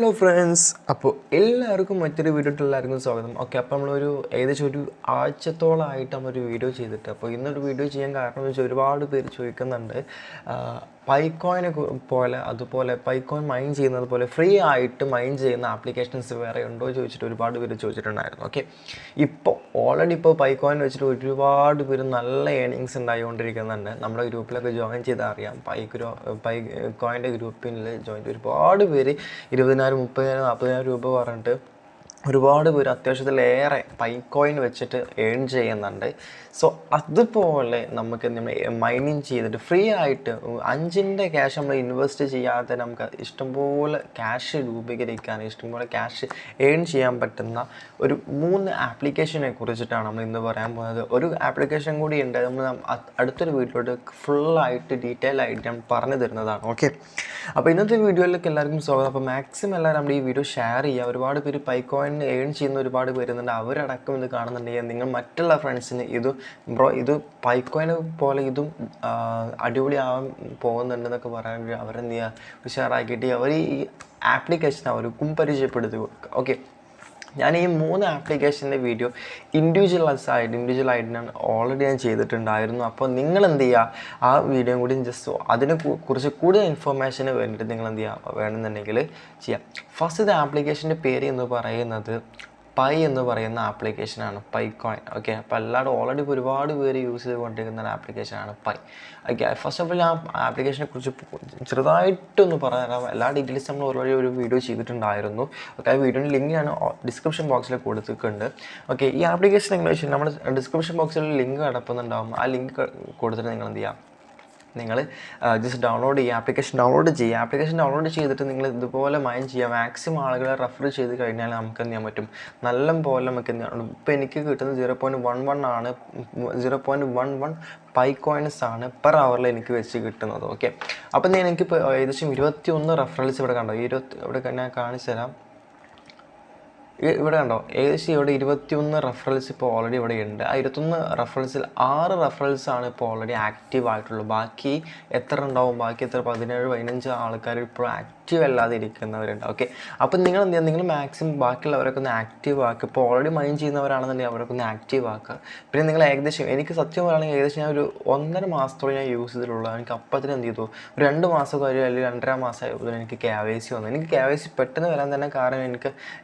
Hello friends, അപ്പോൾ എല്ലാവർക്കും മറ്റൊരു വീഡിയോട്ട് എല്ലാവർക്കും സ്വാഗതം. ഓക്കെ, അപ്പോൾ നമ്മളൊരു ഏകദേശം ഒരു ആഴ്ചത്തോളമായിട്ട് നമ്മളൊരു വീഡിയോ ചെയ്തിട്ട്, അപ്പോൾ ഇന്നൊരു വീഡിയോ ചെയ്യാൻ കാരണം എന്ന് വെച്ചാൽ ഒരുപാട് പേര് ചോദിക്കുന്നുണ്ട് പൈക്കോയിനെ പോലെ, അതുപോലെ പൈക്കോയിൻ മൈൻ ചെയ്യുന്നത് പോലെ ഫ്രീ ആയിട്ട് മൈൻ ചെയ്യുന്ന ആപ്ലിക്കേഷൻസ് വേറെ ഉണ്ടോ ചോദിച്ചിട്ട് ഒരുപാട് പേര് ചോദിച്ചിട്ടുണ്ടായിരുന്നു. ഓക്കെ, ഇപ്പോൾ ഓൾറെഡി ഇപ്പോൾ പൈക്കോയിൻ വെച്ചിട്ട് ഒരുപാട് പേര് നല്ല ഏണിങ്സ് ഉണ്ടായിക്കൊണ്ടിരിക്കുന്നുണ്ട്. നമ്മുടെ ഗ്രൂപ്പിലൊക്കെ ജോയിൻ ചെയ്താൽ അറിയാം. പൈക്കോയിൻ്റെ ഗ്രൂപ്പിൽ ജോയിൻ ഒരുപാട് പേര് 20,000, 30,000, 40,000 രൂപ പറഞ്ഞിട്ട് ഒരുപാട് പേര് അത്യാവശ്യത്തിലേറെ പൈക്കോയിൻ വെച്ചിട്ട് ഏൺ ചെയ്യുന്നുണ്ട്. സോ അതുപോലെ നമുക്ക് മൈനിങ് ചെയ്തിട്ട് ഫ്രീ ആയിട്ട് 5 ക്യാഷ് നമ്മൾ ഇൻവെസ്റ്റ് ചെയ്യാതെ നമുക്ക് ഇഷ്ടംപോലെ ക്യാഷ് രൂപീകരിക്കാൻ, ഇഷ്ടംപോലെ ക്യാഷ് ഏൺ ചെയ്യാൻ പറ്റുന്ന ഒരു 3 ആപ്ലിക്കേഷനെ കുറിച്ചിട്ടാണ് നമ്മൾ ഇന്ന് പറയാൻ പോകുന്നത്. ഒരു ആപ്ലിക്കേഷൻ കൂടി ഉണ്ട്, നമ്മൾ അടുത്തൊരു വീഡിയോയിലോട്ട് ഫുള്ളായിട്ട് ഡീറ്റെയിൽ ആയിട്ട് ഞാൻ പറഞ്ഞു തരുന്നതാണ്. ഓക്കെ, അപ്പോൾ ഇന്നത്തെ വീഡിയോയിലേക്ക് എല്ലാവർക്കും സ്വാഗതം. അപ്പോൾ മാക്സിമം എല്ലാവരും നമ്മുടെ ഈ വീഡിയോ ഷെയർ ചെയ്യുക. ഒരുപാട് പേര് പൈക്കോയിൻ ഏൺ ചെയ്യുന്ന ഒരുപാട് പേരുന്നുണ്ട്. അവരടക്കം ഇത് കാണുന്നുണ്ടെങ്കിൽ നിങ്ങൾ മറ്റുള്ള ഫ്രണ്ട്സിന് ഇത് പൈക്കോയിനെ പോലെ ഇതും അടിപൊളിയാവാൻ പോകുന്നുണ്ടെന്നൊക്കെ പറയാൻ അവരെന്ത് ചെയ്യുക, ഉഷാറാക്കിയിട്ട് അവർ ഈ ആപ്ലിക്കേഷൻ അവർക്കും പരിചയപ്പെടുത്തി കൊടുക്കുക. ഓക്കെ, ഞാൻ ഈ 3 ആപ്ലിക്കേഷൻ്റെ വീഡിയോ ഇൻഡിവിജ്വലായിട്ട് ഞാൻ ഓൾറെഡി ചെയ്തിട്ടുണ്ടായിരുന്നു. അപ്പോൾ നിങ്ങൾ എന്ത് ചെയ്യുക, ആ വീഡിയോ കൂടി ജസ്റ്റ് അതിനെ കുറിച്ച് കൂടുതൽ ഇൻഫർമേഷന് വേണ്ടിയിട്ട് നിങ്ങൾ എന്ത് ചെയ്യുക, വേണമെന്നുണ്ടെങ്കിൽ ചെയ്യാം. ഫസ്റ്റ് ആപ്ലിക്കേഷൻ്റെ പേര് എന്ന് പറയുന്നത് പൈ എന്ന് പറയുന്ന ആപ്ലിക്കേഷനാണ്, പൈക്കോയിൻ. ഓക്കെ, അപ്പോൾ എല്ലാവരും ഓൾറെഡി ഒരുപാട് പേര് യൂസ് ചെയ്തുകൊണ്ടിരിക്കുന്ന ഒരു ആപ്ലിക്കേഷനാണ് pi. Okay, first of all ആ ആപ്ലിക്കേഷനെ കുറിച്ച് ചെറുതായിട്ടൊന്ന് പറയാം. എല്ലാ ഡീറ്റെയിൽസ് നമ്മൾ ഓൾറെഡി ഒരു വീഡിയോ ചെയ്തിട്ടുണ്ടായിരുന്നു. ഓക്കെ, ആ വീഡിയോയുടെ ലിങ്ക് ഞാൻ ഡിസ്ക്രിപ്ഷൻ ബോക്സിൽ കൊടുത്തിട്ടുണ്ട്. ഓക്കെ, ഈ ആപ്ലിക്കേഷൻ നിങ്ങൾ നമ്മൾ ഡിസ്ക്രിപ്ഷൻ ബോക്സിൽ ലിങ്ക് കിടപ്പുന്നുണ്ടാകും. ആ ലിങ്ക് കൊടുത്തിട്ട് നിങ്ങൾ എന്ത് ചെയ്യാം, നിങ്ങൾ ജസ്റ്റ് ഡൗൺലോഡ് ചെയ്യുക, ആപ്ലിക്കേഷൻ ഡൗൺലോഡ് ചെയ്തിട്ട് നിങ്ങൾ ഇതുപോലെ മൈൻ ചെയ്യുക. മാക്സിമം ആളുകളെ റെഫർ ചെയ്ത് കഴിഞ്ഞാൽ നമുക്ക് എന്ത് ചെയ്യാൻ പറ്റും, നല്ല പോലെ നമുക്ക് എന്ത് ചെയ്യണം. ഇപ്പോൾ എനിക്ക് കിട്ടുന്നത് 0.11 ആണ്, 0.11 പൈക്കോയിൻസ് ആണ് പെർ അവറിൽ എനിക്ക് വെച്ച് കിട്ടുന്നത്. ഓക്കെ, അപ്പം എനിക്കിപ്പോൾ ഏകദേശം 21 റെഫറൽസ് ഇവിടെ കണ്ടോ, ഇവിടെ ഞാൻ കാണിച്ചു തരാം. ഇവിടെ കണ്ടോ, ഏകദേശം ഇവിടെ 21 റെഫറൽസ് ഇപ്പോൾ ഓൾറെഡി ഇവിടെ ഉണ്ട്. ആ 21 റെഫറൽസിൽ 6 റെഫറൽസാണ് ഇപ്പോൾ ഓൾറെഡി ആക്റ്റീവ് ആയിട്ടുള്ളൂ. ബാക്കി എത്ര ഉണ്ടാവും, ബാക്കി എത്ര 17, 15 ആൾക്കാർ ഇപ്പോൾ ആക്റ്റീവ് അല്ലാതെ ഇരിക്കുന്നവരുണ്ട്. ഓക്കെ, അപ്പം നിങ്ങൾ എന്ത് ചെയ്യുക, നിങ്ങൾ മാക്സിമം ബാക്കിയുള്ളവരൊക്കെ ഒന്ന് ആക്റ്റീവ് ആക്കുക. ഇപ്പോൾ ഓൾറെഡി മൈൻ ചെയ്യുന്നവരാണെന്നുണ്ടെങ്കിൽ അവരൊക്കെ ഒന്ന് ആക്റ്റീവ് ആക്കുക. പിന്നെ നിങ്ങൾ ഏകദേശം, എനിക്ക് സത്യം പറയുകയാണെങ്കിൽ ഏകദേശം ഞാൻ ഒരു 1.5 മാസത്തോളം ഞാൻ യൂസ് ചെയ്തിട്ടുള്ളൂ. എനിക്ക് അപ്പത്തിന് എന്ത് ചെയ്തു, ഒരു 2 മാസം കഴിഞ്ഞു, അല്ലെങ്കിൽ 2.5 മാസമായപ്പോൾ എനിക്ക് KYC വന്നു. എനിക്ക് KYC പെട്ടെന്ന് വരാൻ തന്നെ കാരണം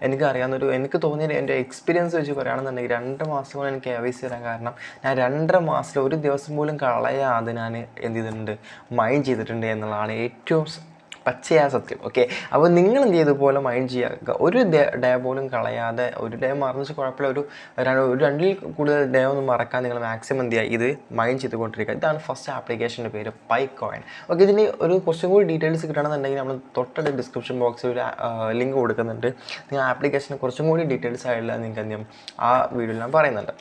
എനിക്കറിയാവുന്നൊരു, എനിക്ക് തോന്നിയത് എൻ്റെ എക്സ്പീരിയൻസ് വെച്ച് പറയുകയാണെന്നുണ്ടെങ്കിൽ 2 മാസം കൊണ്ട് എനിക്ക് KYC വരാൻ കാരണം ഞാൻ 2.5 മാസത്തിൽ ഒരു ദിവസം പോലും കളയാതെ ഞാൻ എന്ത് ചെയ്തിട്ടുണ്ട്, മൈൻ ചെയ്തിട്ടുണ്ട് എന്നുള്ളതാണ് ഏറ്റവും പച്ചയായ സത്യം. ഓക്കെ, അപ്പോൾ നിങ്ങൾ എന്ത് ചെയ്തതുപോലെ മൈൻ ചെയ്യുക, ഒരു ഡേ പോലും കളയാതെ. ഒരു ഡേ മറന്നു വെച്ചാൽ കുഴപ്പമില്ല, ഒരു 2-ൽ കൂടുതൽ ഡേ ഒന്നും മറക്കാൻ നിങ്ങൾ മാക്സിമം എന്ത് ചെയ്യുക, ഇത് മൈൻ ചെയ്തുകൊണ്ടിരിക്കുക. ഇതാണ് ഫസ്റ്റ് ആപ്ലിക്കേഷൻ്റെ പേര് പൈക്കോയിൻ. ഓക്കെ, ഇതിന് ഒരു കുറച്ചും കൂടി ഡീറ്റെയിൽസ് കിട്ടണമെന്നുണ്ടെങ്കിൽ നമ്മൾ തൊട്ടടുത്ത ഡിസ്ക്രിപ്ഷൻ ബോക്സിൽ ഒരു ലിങ്ക് കൊടുക്കുന്നുണ്ട്. നിങ്ങൾ ആപ്ലിക്കേഷനെ കുറച്ചും കൂടി ഡീറ്റെയിൽസ് ആയിട്ടുള്ള നിങ്ങൾക്ക് എന്ത് ചെയ്യും, ആ വീഡിയോയിൽ ഞാൻ പറയുന്നുണ്ട്.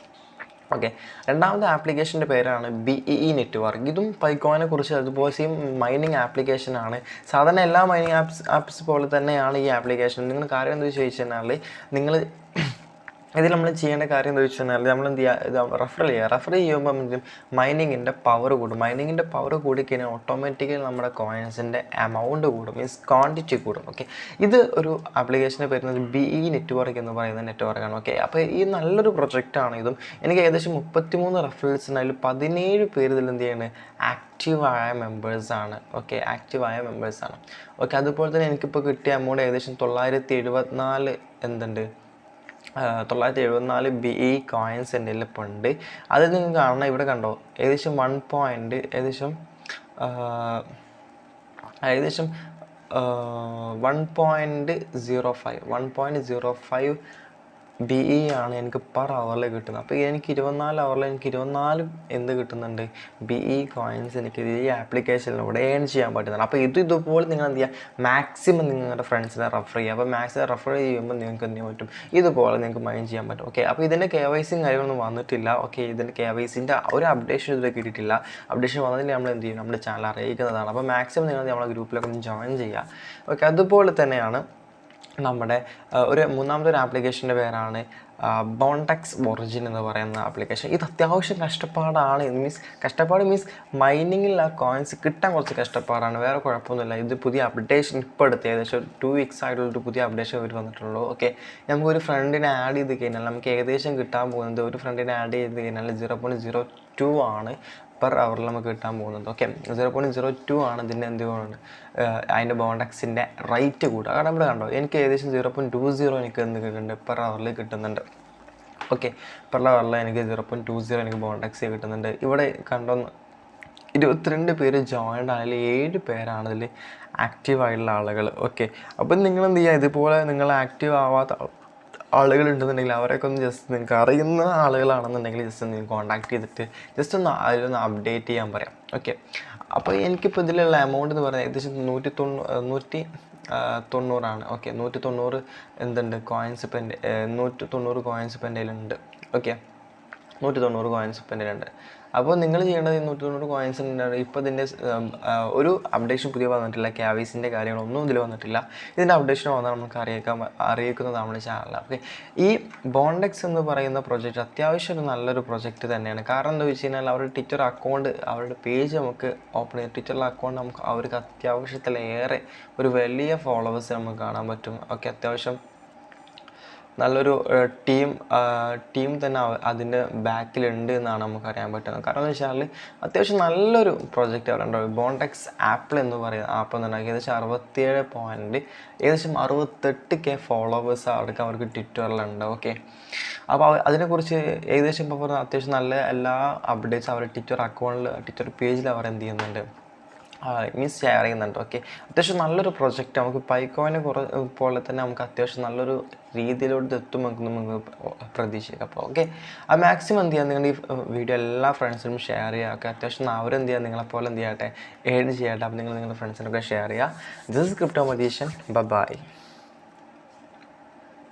ഓക്കെ, രണ്ടാമത്തെ ആപ്ലിക്കേഷൻ്റെ പേരാണ് BEE നെറ്റ്വർക്ക്. ഇതും പൈക്കോയിനെ കുറിച്ച് അതുപോലെ സെയിം മൈനിങ് ആപ്ലിക്കേഷനാണ്. സാധാരണ എല്ലാ മൈനിങ് ആപ്സ് പോലെ തന്നെയാണ് ഈ ആപ്ലിക്കേഷൻ. നിങ്ങൾ കാര്യം എന്താ ചോദിച്ചു കഴിഞ്ഞാൽ, നിങ്ങൾ ഇതിൽ നമ്മൾ ചെയ്യേണ്ട കാര്യം എന്താ വെച്ച് കഴിഞ്ഞാൽ, നമ്മൾ എന്ത് ചെയ്യുക, ഇത് റെഫർ ചെയ്യുമ്പോൾ മൈനിങ്ങിൻ്റെ പവർ കൂടും. മൈനിങ്ങിൻ്റെ പവർ കൂടിക്കഴിഞ്ഞാൽ ഓട്ടോമാറ്റിക്കലി നമ്മുടെ കോയിൻസിൻ്റെ എമൗണ്ട് കൂടും, മീൻസ് ക്വാണ്ടിറ്റി കൂടും. ഓക്കെ, ഇത് ഒരു ആപ്ലിക്കേഷൻ്റെ പേരുന്നത് BEE നെറ്റ്വർക്ക് എന്ന് പറയുന്ന നെറ്റ്വർക്കാണ്. ഓക്കെ, അപ്പോൾ ഈ നല്ലൊരു പ്രൊജക്റ്റാണ് ഇതും. എനിക്ക് ഏകദേശം 33 റെഫറൽസ് അതിൽ 17 പേര് ഇതിൽ എന്ത് ചെയ്യാണ്, ആക്റ്റീവായ മെമ്പേഴ്സാണ്. ഓക്കെ, ആക്റ്റീവായ മെമ്പേഴ്സാണ്. ഓക്കെ, അതുപോലെ തന്നെ എനിക്കിപ്പോൾ കിട്ടിയ എമൗണ്ട് ഏകദേശം 974 എന്തുണ്ട്, 974 BE കോയിൻസ് എൻ്റെ ഇപ്പോൾ ഉണ്ട്. അത് നിങ്ങൾ കാണണം, ഇവിടെ കണ്ടോ, ഏകദേശം 1.05 BE ആണ് എനിക്ക് പെർ അവറിൽ കിട്ടുന്നത്. അപ്പോൾ എനിക്ക് 24 അവറിൽ എനിക്ക് 24 എന്ത് കിട്ടുന്നുണ്ട്, BE കോയിൻസ് എനിക്ക് ഈ ആപ്ലിക്കേഷനിലൂടെ ഏൺ ചെയ്യാൻ പറ്റുന്നുണ്ട്. അപ്പോൾ ഇതുപോലെ നിങ്ങൾ എന്ത് ചെയ്യുക, മാക്സിമം നിങ്ങളുടെ ഫ്രണ്ട്സിനെ റെഫർ ചെയ്യുക. അപ്പോൾ മാക്സിമം റെഫർ ചെയ്യുമ്പോൾ നിങ്ങൾക്ക് എന്ത് ചെയ്യാൻ പറ്റും, ഇതുപോലെ നിങ്ങൾക്ക് മൈൻ ചെയ്യാൻ പറ്റും. ഓക്കെ, അപ്പോൾ ഇതിൻ്റെ KYC കാര്യങ്ങളൊന്നും വന്നിട്ടില്ല. ഓക്കെ, ഇതിൻ്റെ KYCൻ്റെ ഒരു അപ്ഡേഷൻ ഇതുവരെ കിട്ടിയിട്ടില്ല. അപ്ഡേഷൻ വന്നതിൽ നമ്മൾ എന്ത് ചെയ്യും, നമ്മുടെ ചാനൽ അറിയിക്കുന്നതാണ്. അപ്പോൾ മാക്സിമം നിങ്ങൾ നമ്മുടെ ഗ്രൂപ്പിലൊക്കെ ഒന്ന് ജോയിൻ ചെയ്യുക. ഓക്കെ, അതുപോലെ തന്നെയാണ് നമ്മുടെ ഒരു മൂന്നാമത്തെ ഒരു ആപ്ലിക്കേഷൻ്റെ പേരാണ് ബോണ്ടെക്സ് ഒറിജിൻ എന്ന് പറയുന്ന ആപ്ലിക്കേഷൻ. ഇത് അത്യാവശ്യം കഷ്ടപ്പാടാണ്. കഷ്ടപ്പാട് മീൻസ് മൈനിങ്ങിൽ ആ കോയിൻസ് കിട്ടാൻ കുറച്ച് കഷ്ടപ്പാടാണ്, വേറെ കുഴപ്പമൊന്നുമില്ല. ഇത് പുതിയ അപ്ഡേഷൻ ഇപ്പോൾ എടുത്ത് ഏകദേശം 2 weeks ആയിട്ടുള്ളൊരു പുതിയ അപ്ഡേഷൻ അവർ വന്നിട്ടുള്ളൂ. ഓക്കെ, നമുക്കൊരു ഫ്രണ്ടിനെ ആഡ് ചെയ്ത് കഴിഞ്ഞാൽ നമുക്ക് ഏകദേശം കിട്ടാൻ പോകുന്നത്, ഒരു ഫ്രണ്ടിനെ ആഡ് ചെയ്ത് കഴിഞ്ഞാൽ 0.02 ആണ് പെർ അവറിൽ നമുക്ക് കിട്ടാൻ പോകുന്നത്. ഓക്കെ, 0.02 ആണ് ഇതിൻ്റെ എന്തുകൊണ്ട് അതിൻ്റെ ബോണ്ടെക്സിൻ്റെ റേറ്റ് കൂടുക. കാരണം നമ്മൾ കണ്ടോ, എനിക്ക് ഏകദേശം 0.20 എനിക്ക് എന്ത് കിട്ടുന്നുണ്ട്, പെർ അവറിൽ കിട്ടുന്നുണ്ട്. ഓക്കെ, പെർ അവറിൽ എനിക്ക് 0.20 എനിക്ക് ബോണ്ടെക്സ് കിട്ടുന്നുണ്ട്. ഇവിടെ കണ്ടോ 22 പേര് ജോയിൻഡ് ആണെങ്കിൽ 7 പേരാണ് ഇതിൽ ആക്റ്റീവായിട്ടുള്ള ആളുകൾ. ഓക്കെ, അപ്പം നിങ്ങളെന്ത് ചെയ്യുക, ഇതുപോലെ നിങ്ങൾ ആക്റ്റീവ് ആവാത്ത ആളുകളുണ്ടെന്നുണ്ടെങ്കിൽ അവരൊക്കെ ഒന്ന് ജസ്റ്റ് നിങ്ങൾക്ക് അറിയുന്ന ആളുകളാണെന്നുണ്ടെങ്കിൽ ജസ്റ്റ് നിങ്ങൾ കോൺടാക്ട് ചെയ്തിട്ട് ജസ്റ്റ് ഒന്ന് അതിലൊന്ന് അപ്ഡേറ്റ് ചെയ്യാൻ പറയാം. ഓക്കെ, അപ്പോൾ എനിക്കിപ്പോൾ ഇതിലുള്ള എമൗണ്ട് എന്ന് പറയുന്നത് ഏകദേശം 190 ഓക്കെ, 190 എന്തുണ്ട് കോയിൻസ് ഇപ്പം എൻ്റെ 190 കോയിൻസ് ഇപ്പം എൻ്റെ കയ്യിലുണ്ട്. ഓക്കെ, 190 കോയിൻസ് ഇപ്പം എൻ്റെ കയ്യിലുണ്ട്. അപ്പോൾ നിങ്ങൾ ചെയ്യേണ്ടത് 190 കോയിൻസ് ഉണ്ട്. ഇപ്പോൾ ഇതിൻ്റെ ഒരു അപ്ഡേഷൻ പുതിയ വന്നിട്ടില്ല, ക്യാവീസിൻ്റെ കാര്യങ്ങളൊന്നും ഇതിൽ വന്നിട്ടില്ല. ഇതിൻ്റെ അപ്ഡേഷൻ വന്നാൽ നമുക്ക് അറിയിക്കുന്നതാണ് നമ്മുടെ ചാനൽ. ഓക്കെ, ഈ ബോണ്ടെക്സ് എന്ന് പറയുന്ന പ്രൊജക്റ്റ് അത്യാവശ്യം ഒരു നല്ലൊരു പ്രൊജക്റ്റ് തന്നെയാണ്. കാരണം എന്താ വെച്ച് കഴിഞ്ഞാൽ അവരുടെ ട്വിറ്റർ അക്കൗണ്ട്, അവരുടെ പേജ് നമുക്ക് ഓപ്പൺ ചെയ്ത് ട്വിറ്ററിലെ അക്കൗണ്ട് നമുക്ക് അവർക്ക് അത്യാവശ്യത്തിലേറെ ഒരു വലിയ ഫോളോവേഴ്സ് നമുക്ക് കാണാൻ പറ്റും. ഓക്കെ, അത്യാവശ്യം നല്ലൊരു ടീം തന്നെ അതിൻ്റെ ബാക്കിലുണ്ട് എന്നാണ് നമുക്കറിയാൻ പറ്റുന്നത്. കാരണം എന്ന് വെച്ചാൽ അത്യാവശ്യം നല്ലൊരു പ്രൊജക്റ്റ് അവരുണ്ടാവും. ബോണ്ടെക്സ് ആപ്പിൾ എന്ന് പറയുന്ന ആപ്പ് എന്നുണ്ടെങ്കിൽ ഏകദേശം 68K ഫോളോവേഴ്സ് അവർക്ക് ട്വിറ്ററിലുണ്ട്. ഓക്കെ, അപ്പോൾ അതിനെക്കുറിച്ച് ഏകദേശം ഇപ്പോൾ പറഞ്ഞാൽ അത്യാവശ്യം നല്ല എല്ലാ അപ്ഡേറ്റ്സ് അവർ ട്വിറ്റർ പേജിൽ അവർ എന്ത് ചെയ്യുന്നുണ്ട്, മീൻസ് ഷെയർ ചെയ്യുന്നുണ്ട്. ഓക്കെ, അത്യാവശ്യം നല്ലൊരു പ്രൊജക്റ്റ് നമുക്ക് പൈക്കോയിനെ പോലെ തന്നെ നമുക്ക് അത്യാവശ്യം നല്ലൊരു രീതിയിലോട്ട് എത്തും നമുക്ക് പ്രതീക്ഷിക്കാം. അപ്പോൾ ഓക്കെ, അത് മാക്സിമം എന്ത് ചെയ്യുക, നിങ്ങളുടെ ഈ വീഡിയോ എല്ലാ ഫ്രണ്ട്സിനും ഷെയർ ചെയ്യുക. ഓക്കെ, അത്യാവശ്യം അവരെന്ത് ചെയ്യുക, നിങ്ങളെപ്പോലെ എന്ത് ചെയ്യട്ടെ, ഏഡ് ചെയ്യട്ടെ. അപ്പോൾ നിങ്ങൾ നിങ്ങളുടെ ഫ്രണ്ട്സിനൊക്കെ ഷെയർ ചെയ്യുക. This is Cryptomug. ബൈ.